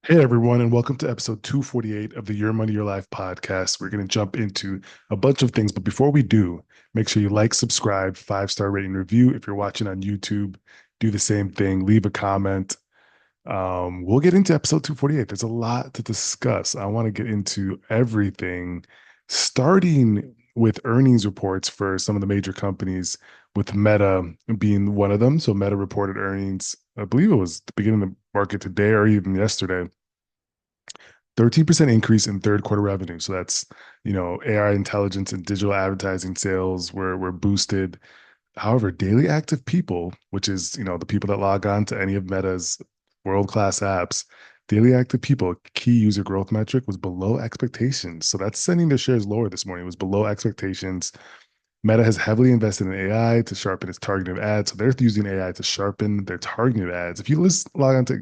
Hey everyone, and welcome to episode 248 of the Your Money, Your Life podcast. We're going to jump into a bunch of things, but before we do, make sure you like, subscribe, 5-star rating review. If you're watching on YouTube, do the same thing, leave a comment. We'll get into episode 248. There's a lot to discuss. I want to get into everything, starting with earnings reports for some of the major companies, with Meta being one of them. So Meta reported earnings, I believe it was the beginning of the market today or even yesterday. 13% increase in third quarter revenue. So that's, AI intelligence and digital advertising sales were boosted. However, daily active people, which is, the people that log on to any of Meta's world-class apps, daily active people, key user growth metric was below expectations. So that's sending their shares lower this morning. It was below expectations. Meta has heavily invested in AI to sharpen its targeted ads. So they're using AI to sharpen their targeted ads. If you log on to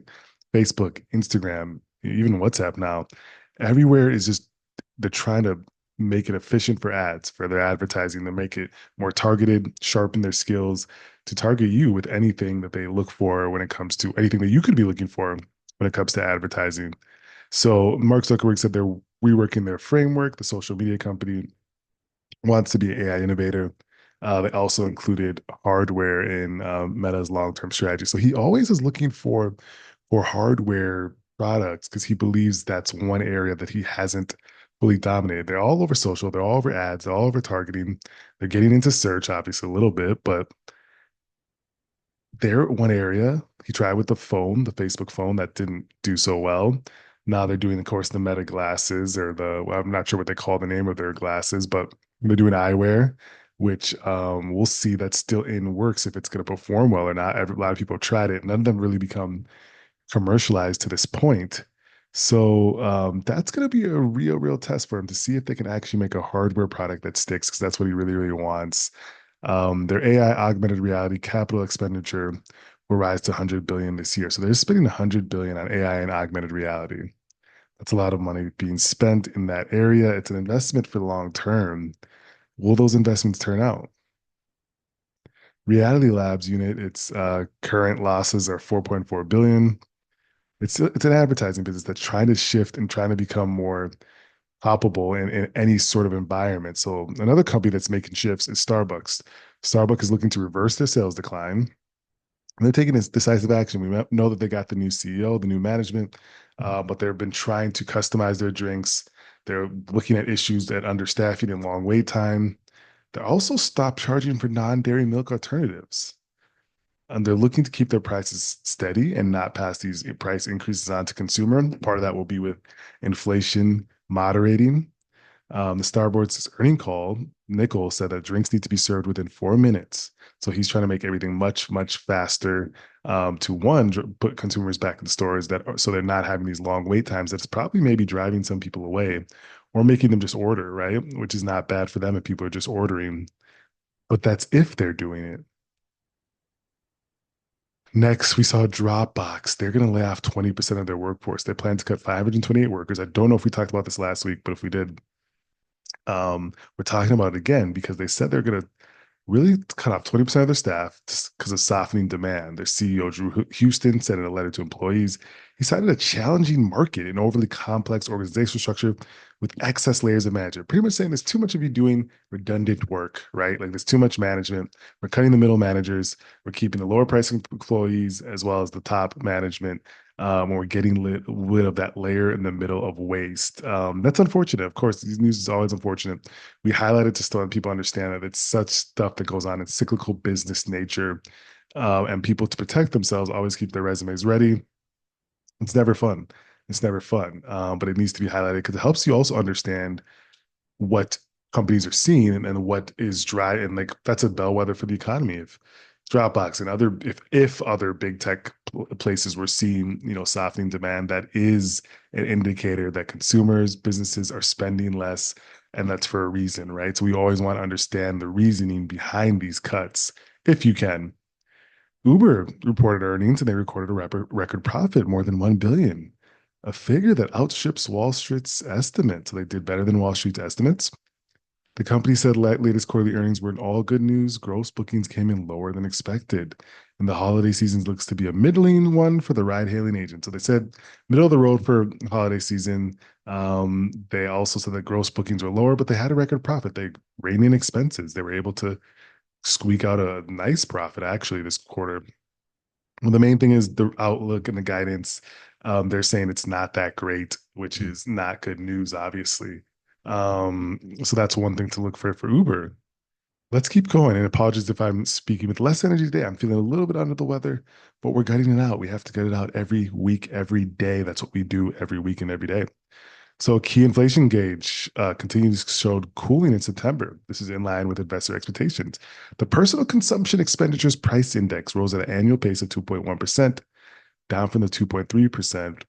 Facebook, Instagram, even WhatsApp now, everywhere is just they're trying to make it efficient for ads, for their advertising, to make it more targeted, sharpen their skills to target you with anything that they look for when it comes to anything that you could be looking for when it comes to advertising. So Mark Zuckerberg said they're reworking their framework. The social media company wants to be an AI innovator. They also included hardware in Meta's long-term strategy. So he always is looking for hardware products because he believes that's one area that he hasn't fully dominated. They're all over social, they're all over ads, they're all over targeting. They're getting into search, obviously, a little bit, but they're one area. He tried with the phone, the Facebook phone, that didn't do so well. Now they're doing, of course, the Meta glasses or well, I'm not sure what they call the name of their glasses, but they're doing eyewear, which we'll see that's still in works if it's going to perform well or not. A lot of people have tried it. None of them really become commercialized to this point. So that's going to be a real test for him to see if they can actually make a hardware product that sticks, because that's what he really wants. Their AI augmented reality capital expenditure will rise to 100 billion this year. So they're spending 100 billion on AI and augmented reality. That's a lot of money being spent in that area. It's an investment for the long term. Will those investments turn out? Reality Labs unit, its current losses are 4.4 billion. It's an advertising business that's trying to shift and trying to become more palpable in any sort of environment. So another company that's making shifts is Starbucks. Starbucks is looking to reverse their sales decline. And they're taking this decisive action. We know that they got the new CEO, the new management, but they've been trying to customize their drinks. They're looking at issues at understaffing and long wait time. They're also stopped charging for non-dairy milk alternatives. And they're looking to keep their prices steady and not pass these price increases on to consumer. Part of that will be with inflation moderating. The Starbucks earning call, Nichols said that drinks need to be served within 4 minutes. So he's trying to make everything much faster, to one, put consumers back in the stores so they're not having these long wait times. That's probably maybe driving some people away or making them just order, right? Which is not bad for them if people are just ordering. But that's if they're doing it. Next, we saw Dropbox. They're going to lay off 20% of their workforce. They plan to cut 528 workers. I don't know if we talked about this last week, but if we did, we're talking about it again because they said they're going to really cut off 20% of their staff just because of softening demand. Their CEO, Drew Houston, said in a letter to employees, he cited a challenging market and overly complex organizational structure with excess layers of management. Pretty much saying there's too much of you doing redundant work, right? Like there's too much management. We're cutting the middle managers. We're keeping the lower pricing employees as well as the top management. When we're getting rid of that layer in the middle of waste. That's unfortunate. Of course, these news is always unfortunate. We highlighted to so people understand that it's such stuff that goes on in cyclical business nature, and people to protect themselves always keep their resumes ready. It's never fun. It's never fun, but it needs to be highlighted because it helps you also understand what companies are seeing and what is dry and like that's a bellwether for the economy. If Dropbox and other if other big tech places were seeing softening demand, that is an indicator that consumers, businesses are spending less, and that's for a reason, right? So we always want to understand the reasoning behind these cuts if you can. Uber reported earnings and they recorded a record profit, more than 1 billion, a figure that outstrips Wall Street's estimate. So they did better than Wall Street's estimates. The company said latest quarterly earnings were in all good news. Gross bookings came in lower than expected. And the holiday season looks to be a middling one for the ride hailing agent. So they said middle of the road for holiday season. They also said that gross bookings were lower, but they had a record profit. They reined in expenses. They were able to squeak out a nice profit actually this quarter. Well, the main thing is the outlook and the guidance. They're saying it's not that great, which is not good news, obviously. So that's one thing to look for Uber. Let's keep going. And apologies if I'm speaking with less energy today. I'm feeling a little bit under the weather, but we're getting it out. We have to get it out every week, every day. That's what we do every week and every day. So, key inflation gauge continues showed cooling in September. This is in line with investor expectations. The personal consumption expenditures price index rose at an annual pace of 2.1%, down from the 2.3%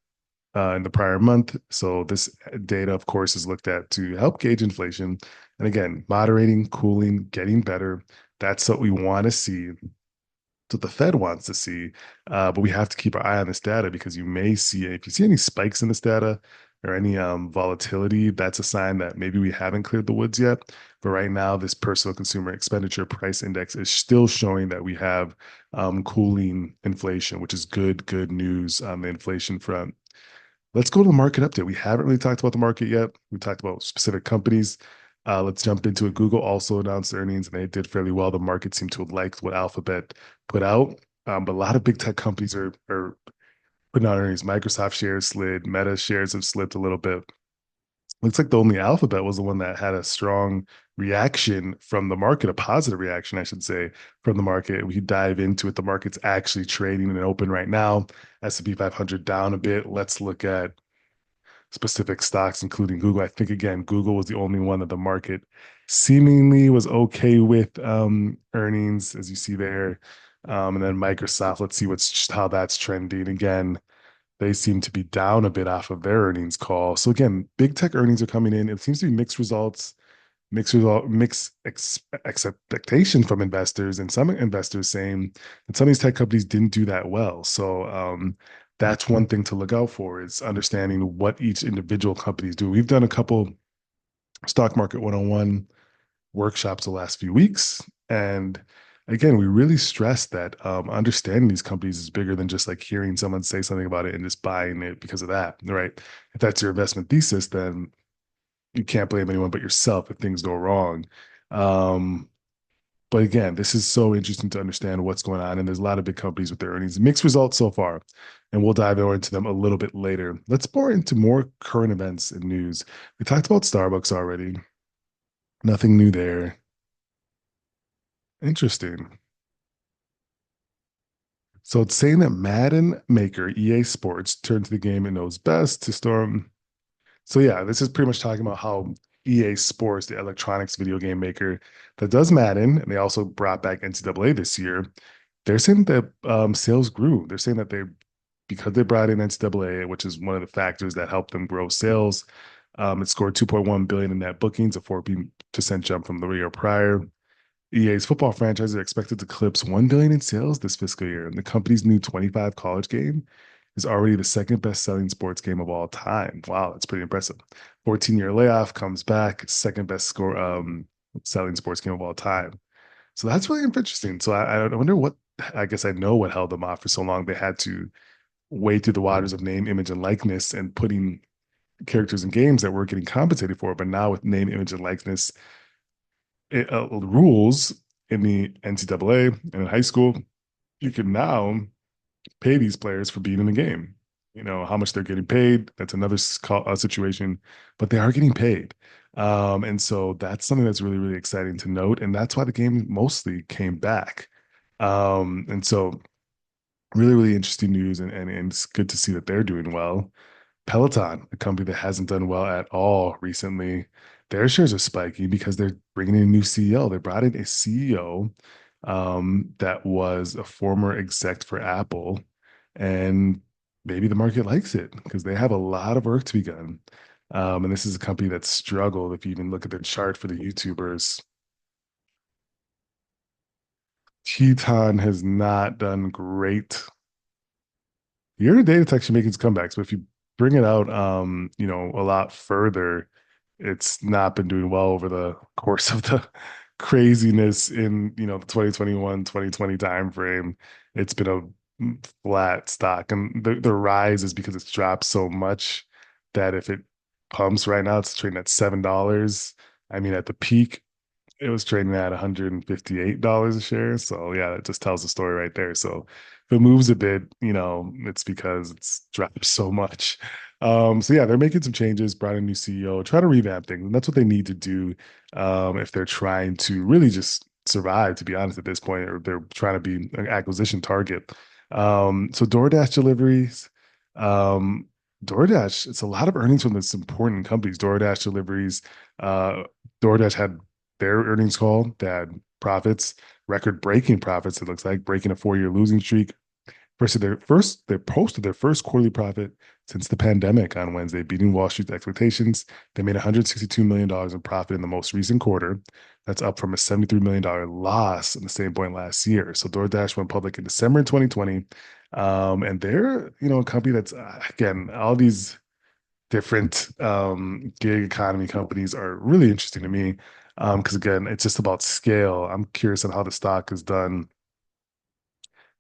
in the prior month. So, this data, of course, is looked at to help gauge inflation. And again, moderating, cooling, getting better. That's what we want to see, what the Fed wants to see. But we have to keep our eye on this data because you may see, if you see any spikes in this data or any volatility, that's a sign that maybe we haven't cleared the woods yet. But right now, this personal consumer expenditure price index is still showing that we have cooling inflation, which is good news on the inflation front. Let's go to the market update. We haven't really talked about the market yet. We talked about specific companies. Let's jump into it. Google also announced earnings and they did fairly well. The market seemed to have liked what Alphabet put out. But a lot of big tech companies are putting out earnings. Microsoft shares slid, Meta shares have slipped a little bit. Looks like the only Alphabet was the one that had a strong reaction from the market, a positive reaction, I should say, from the market. We dive into it. The market's actually trading and open right now. S&P 500 down a bit. Let's look at specific stocks, including Google. I think again, Google was the only one that the market seemingly was okay with earnings, as you see there. And then Microsoft, let's see what's how that's trending. Again, they seem to be down a bit off of their earnings call. So again, big tech earnings are coming in. It seems to be mixed results, mixed expectation from investors, and some investors saying that some of these tech companies didn't do that well. So that's one thing to look out for is understanding what each individual companies do. We've done a couple stock market 101 workshops the last few weeks. And again, we really stress that understanding these companies is bigger than just like hearing someone say something about it and just buying it because of that, right? If that's your investment thesis, then you can't blame anyone but yourself if things go wrong. Um, but again, this is so interesting to understand what's going on. And there's a lot of big companies with their earnings, mixed results so far. And we'll dive more into them a little bit later. Let's more into more current events and news. We talked about Starbucks already. Nothing new there. Interesting. So it's saying that Madden maker EA Sports turned to the game it knows best to storm. So yeah, this is pretty much talking about how EA Sports, the electronics video game maker that does Madden, and they also brought back NCAA this year. They're saying that sales grew. They're saying that they, because they brought in NCAA, which is one of the factors that helped them grow sales. It scored 2.1 billion in net bookings, a 14% jump from the year prior. EA's football franchise are expected to eclipse 1 billion in sales this fiscal year, and the company's new 25 college game is already the second best-selling sports game of all time. Wow, that's pretty impressive. 14-year layoff comes back, second best score selling sports game of all time. So that's really interesting. So I wonder what, I guess I know what held them off for so long. They had to wade through the waters of name, image, and likeness and putting characters in games that we're getting compensated for. But now with name, image, and likeness rules in the NCAA and in high school, you can now pay these players for being in the game. You know, how much they're getting paid. That's another situation, but they are getting paid. And so that's something that's really, really exciting to note. And that's why the game mostly came back. And so really, really interesting news. And it's good to see that they're doing well. Peloton, a company that hasn't done well at all recently, their shares are spiking because they're bringing in a new CEO. They brought in a CEO that was a former exec for Apple, and maybe the market likes it because they have a lot of work to be done. And this is a company that struggled. If you even look at their chart for the YouTubers, Teton has not done great. Year to date, it's actually making its comebacks, but if you bring it out, a lot further, it's not been doing well over the course of the craziness in, the 2021, 2020 timeframe. It's been a flat stock. And the rise is because it's dropped so much that if it pumps right now, it's trading at $7. I mean, at the peak, it was trading at $158 a share. So yeah, that just tells the story right there. So if it moves a bit, it's because it's dropped so much. So yeah, they're making some changes, brought in a new CEO, trying to revamp things. And that's what they need to do if they're trying to really just survive, to be honest, at this point, or they're trying to be an acquisition target. So DoorDash deliveries, um, DoorDash, it's a lot of earnings from this important companies. DoorDash deliveries, uh, DoorDash had their earnings call that profits, record-breaking profits, it looks like, breaking a 4-year losing streak. They posted their first quarterly profit since the pandemic on Wednesday, beating Wall Street's expectations. They made $162 million in profit in the most recent quarter. That's up from a $73 million loss in the same point last year. So DoorDash went public in December 2020. And they're, a company that's, again, all these different gig economy companies are really interesting to me because again, it's just about scale. I'm curious on how the stock has done.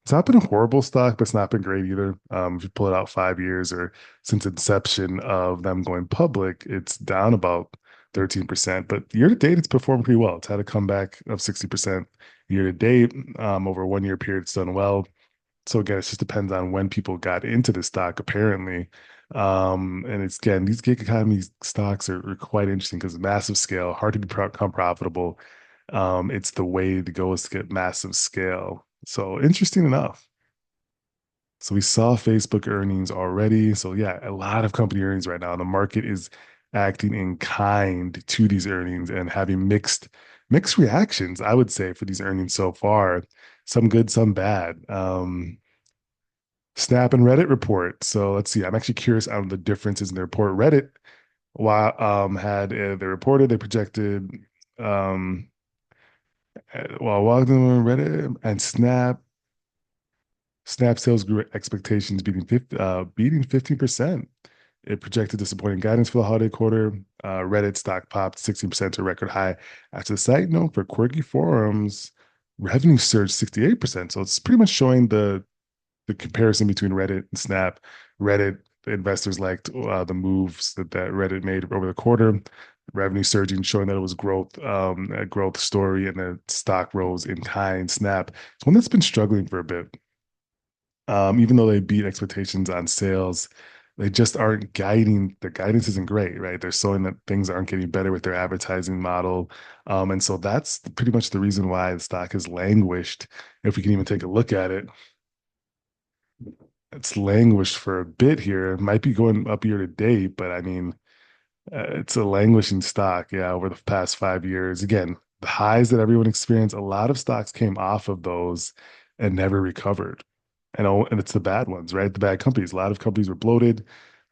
It's not been a horrible stock, but it's not been great either. If you pull it out 5 years or since inception of them going public, it's down about 13%. But year to date, it's performed pretty well. It's had a comeback of 60% year to date. Over a 1 year period, it's done well. So again, it just depends on when people got into the stock, apparently. And it's again, these gig economy stocks are quite interesting because massive scale, hard to become profitable. It's the way to go is to get massive scale. So interesting enough. So we saw Facebook earnings already. So yeah, a lot of company earnings right now. The market is acting in kind to these earnings and having mixed reactions, I would say, for these earnings so far. Some good, some bad. Snap and Reddit report. So let's see. I'm actually curious on the differences in the report. Reddit, while had they reported, they projected while walking on Reddit and Snap sales grew expectations, beating 15%. It projected disappointing guidance for the holiday quarter. Reddit stock popped 16% to a record high after the site, known for quirky forums, revenue surged 68%. So it's pretty much showing the comparison between Reddit and Snap. Reddit investors liked the moves that Reddit made over the quarter, revenue surging, showing that it was a growth story, and the stock rose in kind. Snap, it's one that's been struggling for a bit. Even though they beat expectations on sales, they just aren't guiding. Their guidance isn't great, right? They're showing that things aren't getting better with their advertising model. And so that's pretty much the reason why the stock has languished. If we can even take a look at it, it's languished for a bit here. It might be going up year to date, but I mean, it's a languishing stock, yeah, over the past 5 years. Again, the highs that everyone experienced, a lot of stocks came off of those and never recovered. And it's the bad ones, right? The bad companies. A lot of companies were bloated,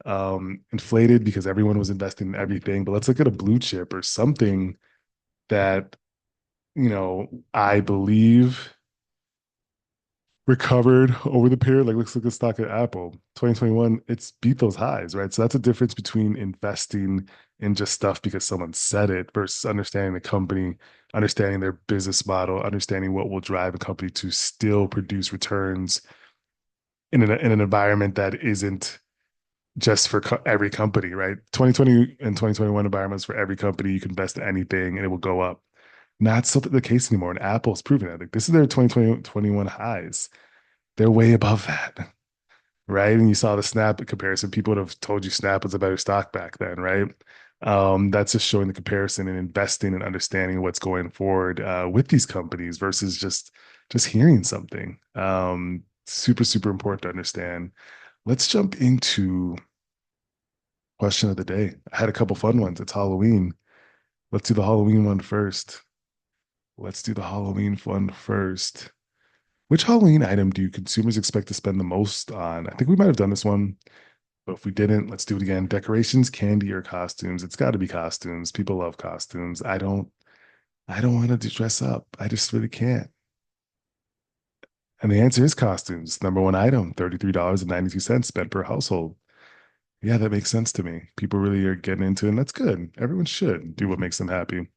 inflated because everyone was investing in everything. But let's look at a blue chip or something that, I believe recovered over the period. Like, let's look at stock at Apple. 2021, it's beat those highs, right? So that's a difference between investing in just stuff because someone said it versus understanding the company, understanding their business model, understanding what will drive a company to still produce returns in an environment that isn't just for every company, right? 2020 and 2021 environments for every company. You can invest in anything and it will go up. Not so the case anymore. And Apple's proven that. Like, this is their 2020, 21 highs. They're way above that, right? And you saw the Snap comparison. People would have told you Snap was a better stock back then, right? That's just showing the comparison and investing and understanding what's going forward with these companies versus just hearing something. Super, super important to understand. Let's jump into question of the day. I had a couple fun ones. It's Halloween. Let's do the Halloween one first. Let's do the Halloween one first. Which Halloween item do consumers expect to spend the most on? I think we might have done this one, but if we didn't, let's do it again. Decorations, candy, or costumes? It's got to be costumes. People love costumes. I don't want to dress up. I just really can't. And the answer is costumes. Number one item, $33.92 spent per household. Yeah, that makes sense to me. People really are getting into it, and that's good. Everyone should do what makes them happy.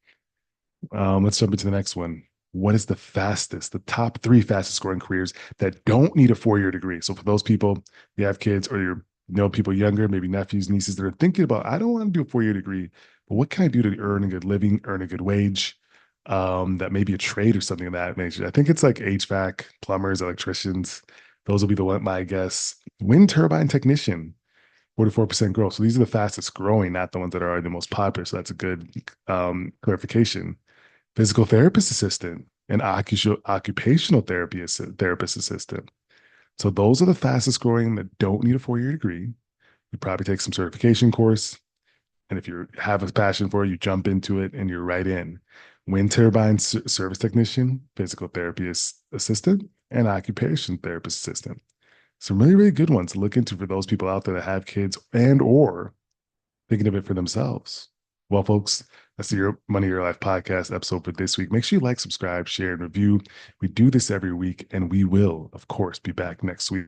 Let's jump into the next one. What is the top three fastest growing careers that don't need a 4-year degree? So for those people, you have kids or people younger, maybe nephews, nieces that are thinking about, I don't want to do a 4-year degree, but what can I do to earn a good living, earn a good wage? That may be a trade or something of that nature. I think it's like HVAC, plumbers, electricians. Those will be the one, my guess. Wind turbine technician, 44% growth. So these are the fastest growing, not the ones that are the most popular. So that's a good clarification. Physical therapist assistant and occupational therapist assistant. So those are the fastest growing that don't need a 4-year degree. You probably take some certification course. And if you have a passion for it, you jump into it and you're right in. Wind turbine service technician, physical therapist assistant, and occupation therapist assistant. Some really, really good ones to look into for those people out there that have kids and or thinking of it for themselves. Well, folks, that's the Your Money Your Life podcast episode for this week. Make sure you like, subscribe, share, and review. We do this every week, and we will, of course, be back next week